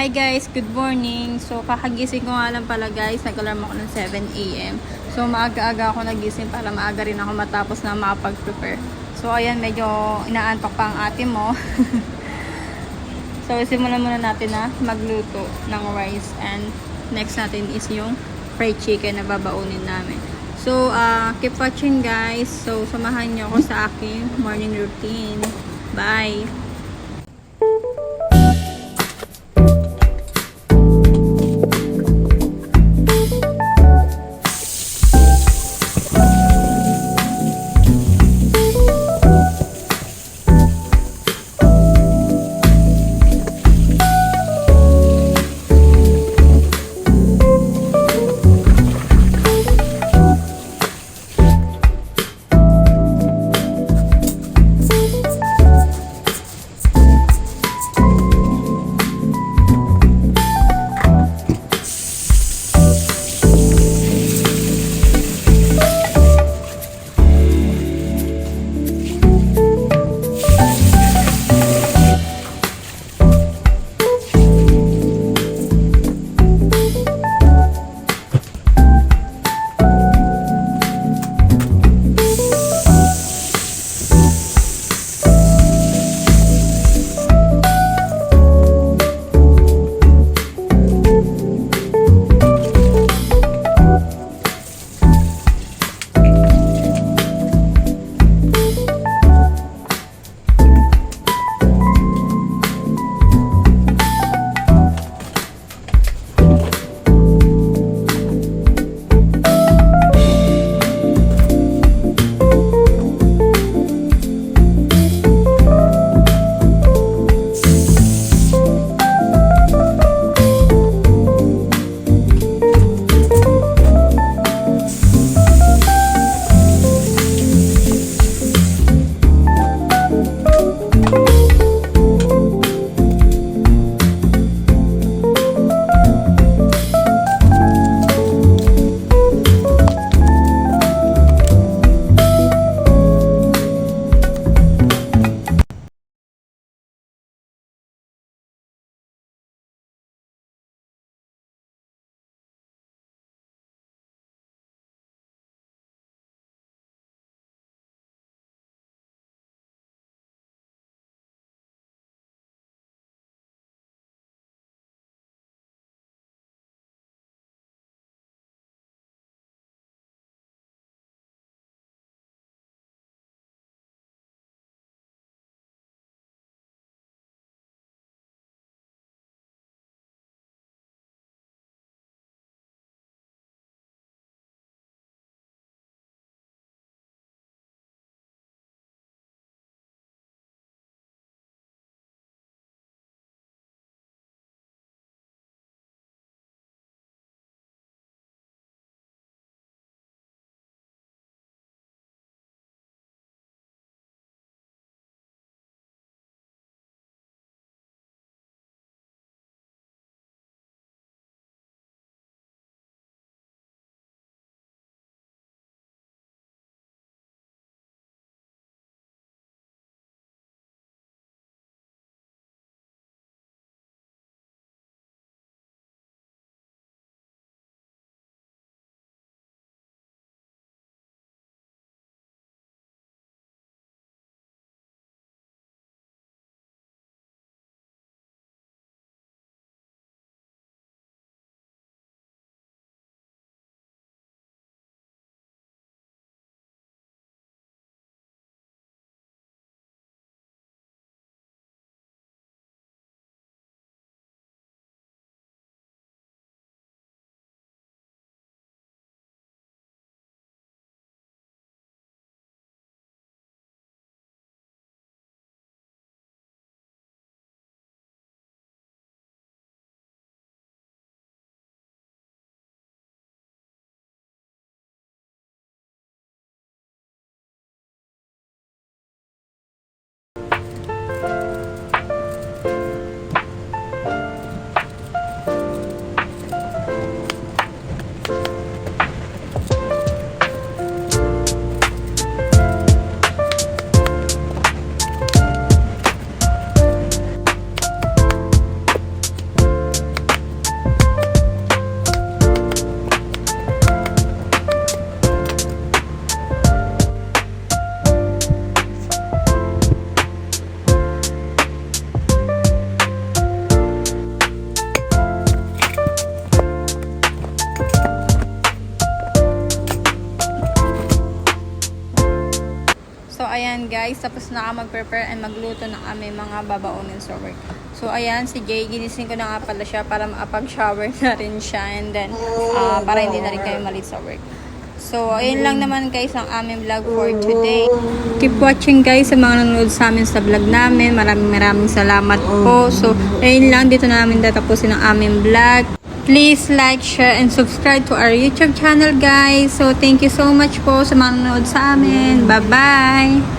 Hi guys, good morning. So kakagising ko nga lang pala guys, nag-alarm ako ng 7 AM. So maaga-aga ako nagising para maaga rin ako matapos na makapag-prepare. So ayan, medyo inaantok pa ang ate mo. So simulan muna natin na magluto ng rice, and next natin is yung fried chicken na babaunin namin. So keep watching guys. So samahan niyo ako sa aking morning routine. Bye! ayan guys, tapos na ako mag-prepare and magluto ng aming mga babaunin sa work. So ayan, si Jay, ginising ko na nga pala siya para makapag-shower na rin siya and then para hindi na rin kayo malit sa work. So ayun lang naman guys ang aming vlog for today. Keep watching guys sa mga nanonood sa amin sa vlog namin. Maraming salamat po. So ayun lang, dito na namin tatapusin ang aming vlog. Please like, share, and subscribe to our YouTube channel guys. So thank you so much po sa mga nanonood sa amin. Bye-bye!